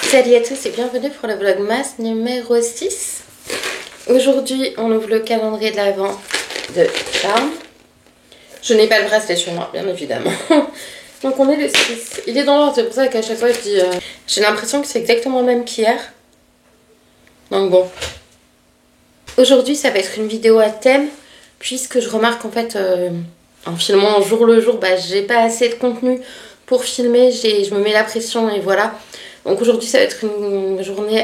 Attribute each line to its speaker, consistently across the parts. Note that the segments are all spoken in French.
Speaker 1: Salut à tous et bienvenue pour le vlogmas numéro 6. Aujourd'hui, on ouvre le calendrier de l'Avent de Charme. Je n'ai pas le bracelet sur moi, bien évidemment. Donc on est le 6. Il est dans l'ordre, c'est pour ça qu'à chaque fois je dis... j'ai l'impression que c'est exactement le même qu'hier. Donc bon. Aujourd'hui, ça va être une vidéo à thème, puisque je remarque en fait, en filmant jour le jour, j'ai pas assez de contenu pour filmer. Je me mets la pression et voilà. Donc aujourd'hui ça va être une journée,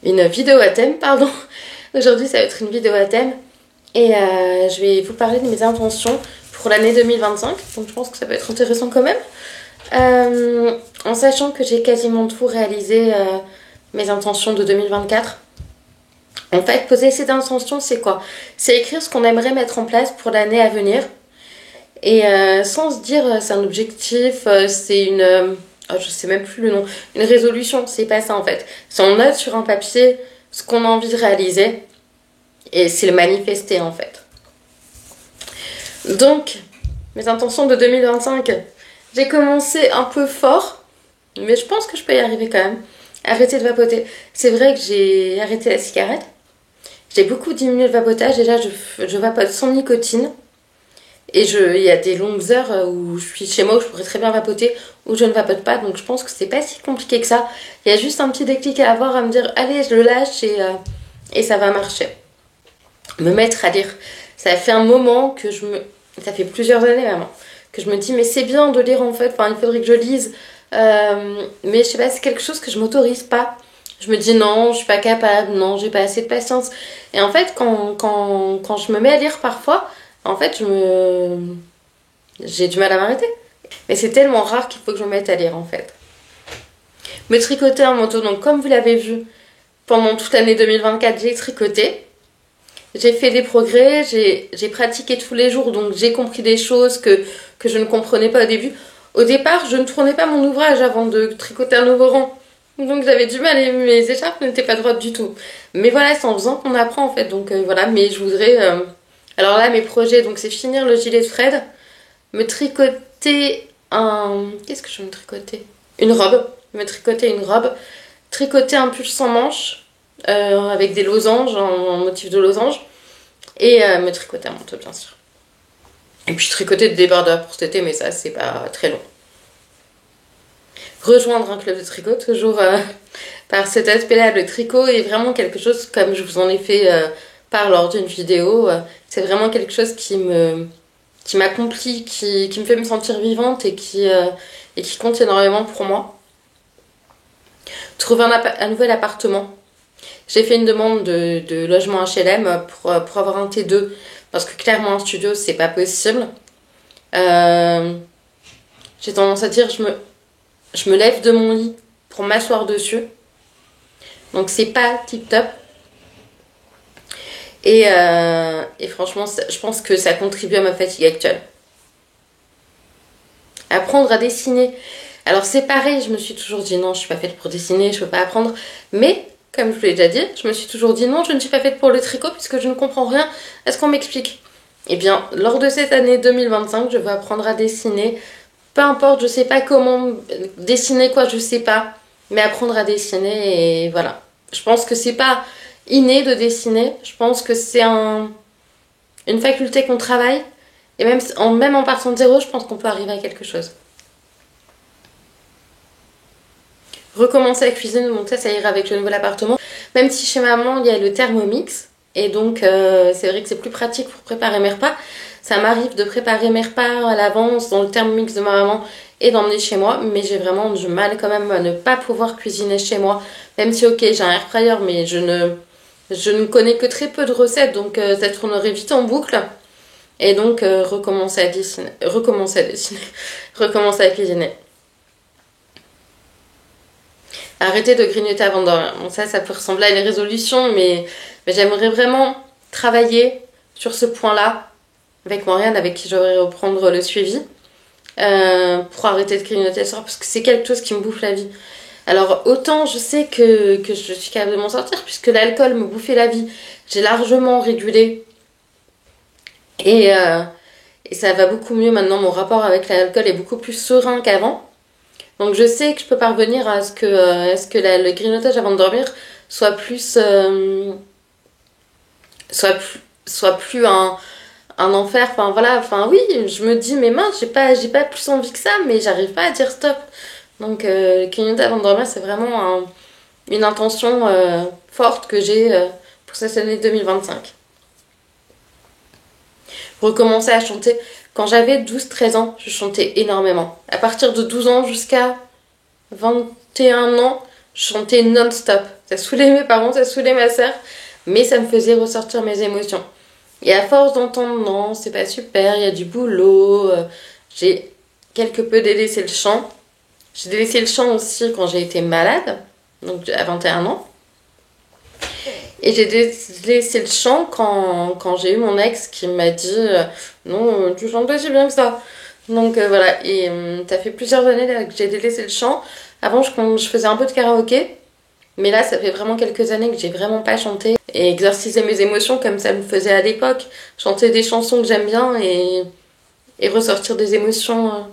Speaker 1: une vidéo à thème, pardon. Aujourd'hui ça va être une vidéo à thème et je vais vous parler de mes intentions pour l'année 2025. Donc je pense que ça peut être intéressant quand même. En sachant que j'ai quasiment tout réalisé, mes intentions de 2024. En fait, poser ces intentions, c'est quoi? C'est écrire ce qu'on aimerait mettre en place pour l'année à venir. Et sans se dire c'est un objectif, c'est une... je sais même plus le nom. Une résolution, c'est pas ça en fait. C'est on note sur un papier ce qu'on a envie de réaliser. Et c'est le manifester en fait. Donc, mes intentions de 2025. J'ai commencé un peu fort. Mais je pense que je peux y arriver quand même. Arrêter de vapoter. C'est vrai que j'ai arrêté la cigarette. J'ai beaucoup diminué le vapotage. Déjà, je vapote sans nicotine. Et il y a des longues heures où je suis chez moi où je pourrais très bien vapoter, où je ne vapote pas, donc je pense que c'est pas si compliqué que ça. Il y a juste un petit déclic à avoir, à me dire allez je le lâche et ça va marcher. Me mettre à lire. Ça fait un moment que ça fait plusieurs années vraiment, que je me dis mais c'est bien de lire en fait, enfin il faudrait que je lise. Mais je sais pas, c'est quelque chose que je m'autorise pas. Je me dis non, je suis pas capable, non, j'ai pas assez de patience. Et en fait quand je me mets à lire parfois, en fait, j'ai du mal à m'arrêter. Mais c'est tellement rare qu'il faut que je me mette à lire, en fait. Me tricoter un manteau. Donc, comme vous l'avez vu, pendant toute l'année 2024, j'ai tricoté. J'ai fait des progrès. J'ai pratiqué tous les jours. Donc, j'ai compris des choses que je ne comprenais pas au début. Au départ, je ne tournais pas mon ouvrage avant de tricoter un nouveau rang. Donc, j'avais du mal et mes écharpes n'étaient pas droites du tout. Mais voilà, c'est en faisant qu'on apprend, en fait. Donc, voilà. Mais je voudrais... Alors là, mes projets, donc c'est finir le gilet de Fred, me tricoter un... Qu'est-ce que je vais me tricoter? Une robe. Me tricoter une robe. Tricoter un pull sans manches, avec des losanges, en motif de losange. Et me tricoter un manteau, bien sûr. Et puis tricoter des débardeurs pour cet été, mais ça, c'est pas très long. Rejoindre un club de tricot, toujours par cet aspect-là. Le tricot est vraiment quelque chose, comme je vous en ai fait... lors d'une vidéo, c'est vraiment quelque chose qui m'accomplit, qui me fait me sentir vivante et qui compte énormément pour moi. Trouver un nouvel appartement. J'ai fait une demande de logement HLM pour avoir un T2 parce que clairement un studio c'est pas possible. J'ai tendance à dire je me lève de mon lit pour m'asseoir dessus, donc c'est pas tip top. Et franchement, je pense que ça contribue à ma fatigue actuelle. Apprendre à dessiner. Alors c'est pareil, je me suis toujours dit non, je suis pas faite pour dessiner, je peux pas apprendre. Mais, comme je vous l'ai déjà dit, je me suis toujours dit non, je ne suis pas faite pour le tricot puisque je ne comprends rien à ce qu'on m'explique. Eh bien, lors de cette année 2025, je vais apprendre à dessiner. Peu importe, je sais pas comment dessiner quoi, je sais pas. Mais apprendre à dessiner et voilà. Je pense que c'est pas... inné de dessiner, je pense que c'est une faculté qu'on travaille et même en partant de zéro, je pense qu'on peut arriver à quelque chose. Recommencer à cuisiner, donc ça ira avec le nouvel appartement, même si chez maman il y a le Thermomix et donc c'est vrai que c'est plus pratique pour préparer mes repas. Ça m'arrive de préparer mes repas à l'avance dans le Thermomix de ma maman et d'emmener chez moi, mais j'ai vraiment du mal quand même à ne pas pouvoir cuisiner chez moi, même si ok j'ai un air fryer, mais je ne connais que très peu de recettes, donc ça tournerait vite en boucle. Et donc recommencer à dessiner, recommencer à cuisiner. Arrêter de grignoter avant de dormir. Bon, ça peut ressembler à une résolution, mais j'aimerais vraiment travailler sur ce point-là avec Morgane, avec qui j'aurais reprendre le suivi, pour arrêter de grignoter le soir, parce que c'est quelque chose qui me bouffe la vie. Alors autant je sais que je suis capable de m'en sortir puisque l'alcool me bouffait la vie. J'ai largement régulé et ça va beaucoup mieux maintenant. Mon rapport avec l'alcool est beaucoup plus serein qu'avant. Donc je sais que je peux parvenir à ce que, le grignotage avant de dormir soit plus... soit plus un enfer. Enfin voilà, enfin oui, je me dis, mais mince, j'ai pas plus envie que ça, mais j'arrive pas à dire stop. Donc le grignotage avant de dormir, c'est vraiment une intention forte que j'ai pour cette année 2025. Recommencer à chanter. Quand j'avais 12-13 ans, je chantais énormément. À partir de 12 ans jusqu'à 21 ans, je chantais non-stop. Ça saoulait mes parents, ça saoulait ma sœur, mais ça me faisait ressortir mes émotions. Et à force d'entendre non, c'est pas super, il y a du boulot, j'ai quelque peu délaissé le chant. J'ai délaissé le chant aussi quand j'ai été malade, donc à 21 ans. Et j'ai délaissé le chant quand j'ai eu mon ex qui m'a dit non, tu chantes pas si bien que ça. Donc voilà, et ça fait plusieurs années là, que j'ai délaissé le chant. Avant, je faisais un peu de karaoké, mais là, ça fait vraiment quelques années que j'ai vraiment pas chanté. Et exorciser mes émotions comme ça me faisait à l'époque. Chanter des chansons que j'aime bien et ressortir des émotions.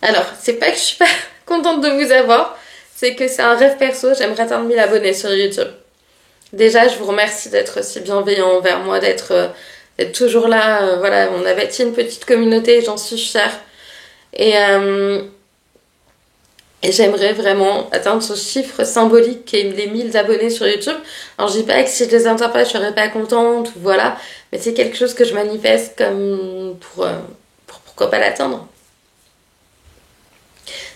Speaker 1: Alors, c'est pas que je suis pas contente de vous avoir, c'est que c'est un rêve perso, j'aimerais atteindre 1000 abonnés sur YouTube. Déjà, je vous remercie d'être si bienveillant envers moi, d'être toujours là. Voilà, on a bâti une petite communauté, j'en suis fière. Et j'aimerais vraiment atteindre ce chiffre symbolique qui est les 1000 abonnés sur YouTube. Alors je dis pas que si je les atteins pas, je serais pas contente, ou voilà. Mais c'est quelque chose que je manifeste comme pour pourquoi pas l'atteindre.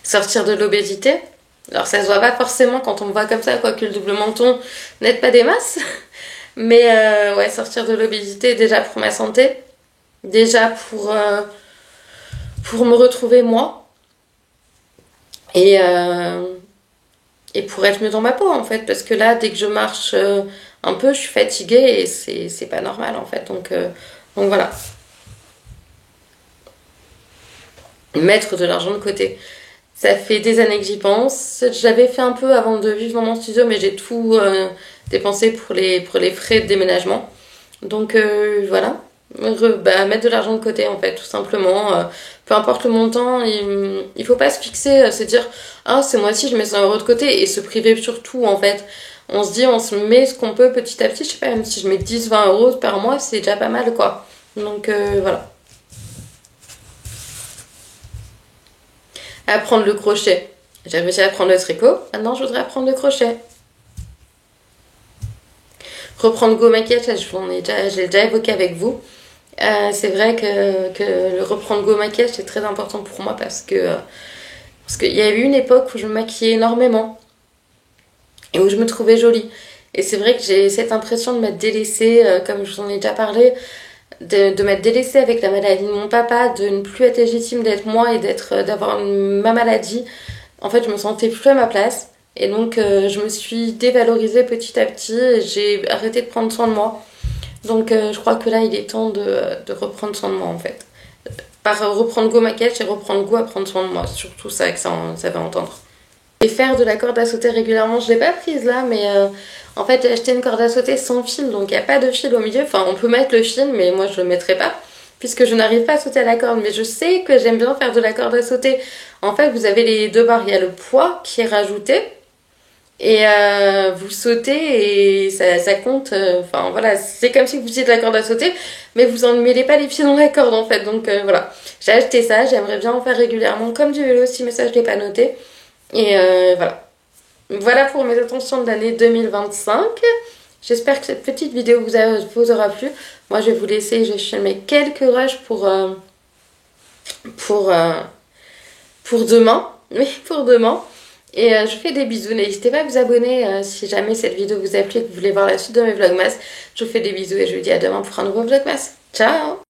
Speaker 1: Sortir de l'obésité. Alors ça se voit pas forcément quand on me voit comme ça, quoique le double menton n'aide pas des masses. Mais ouais, sortir de l'obésité déjà pour ma santé. Déjà pour me retrouver moi. Et pour être mieux dans ma peau en fait, parce que là dès que je marche un peu je suis fatiguée et c'est pas normal en fait, donc voilà. Mettre de l'argent de côté, ça fait des années que j'y pense. J'avais fait un peu avant de vivre dans mon studio, mais j'ai tout dépensé pour les frais de déménagement, donc voilà. Mettre de l'argent de côté en fait, tout simplement. Peu importe le montant, il faut pas se fixer, se dire ah ce mois-ci je mets 100 € de côté, et se priver surtout en fait. On se dit, on se met ce qu'on peut petit à petit. Je sais pas, même si je mets 10-20 € par mois, c'est déjà pas mal quoi. Donc voilà. Apprendre le crochet. J'ai réussi à apprendre le tricot, maintenant je voudrais apprendre le crochet. Reprendre Go Maquillage, je l'ai déjà évoqué avec vous. C'est vrai que le reprendre Go Maquillage c'est très important pour moi parce qu'il y a eu une époque où je me maquillais énormément et où je me trouvais jolie. Et c'est vrai que j'ai cette impression de m'être délaissée, comme je vous en ai déjà parlé, de m'être délaissée avec la maladie de mon papa, de ne plus être légitime d'être moi et d'avoir ma maladie. En fait, je me sentais plus à ma place. Et donc, je me suis dévalorisée petit à petit et j'ai arrêté de prendre soin de moi. Donc je crois que là il est temps de reprendre soin de moi en fait. Par reprendre Go Maquillage, c'est reprendre goût à prendre soin de moi. Surtout ça que ça va entendre. Et faire de la corde à sauter régulièrement, je l'ai pas prise là, mais en fait j'ai acheté une corde à sauter sans fil, donc il n'y a pas de fil au milieu. Enfin on peut mettre le fil, mais moi je le mettrai pas, puisque je n'arrive pas à sauter à la corde. Mais je sais que j'aime bien faire de la corde à sauter. En fait vous avez les deux barres, il y a le poids qui est rajouté. Et vous sautez et ça compte, enfin voilà, c'est comme si vous faisiez de la corde à sauter, mais vous en mêlez pas les pieds dans la corde en fait, donc voilà. J'ai acheté ça, j'aimerais bien en faire régulièrement, comme du vélo aussi, mais ça je l'ai pas noté. Et voilà. Voilà pour mes intentions de l'année 2025. J'espère que cette petite vidéo vous aura plu. Moi je vais vous laisser, je vais filmer quelques rushs pour demain, oui pour demain. Et je vous fais des bisous, n'hésitez pas à vous abonner si jamais cette vidéo vous a plu et que vous voulez voir la suite de mes vlogmas. Je vous fais des bisous et je vous dis à demain pour un nouveau vlogmas. Ciao!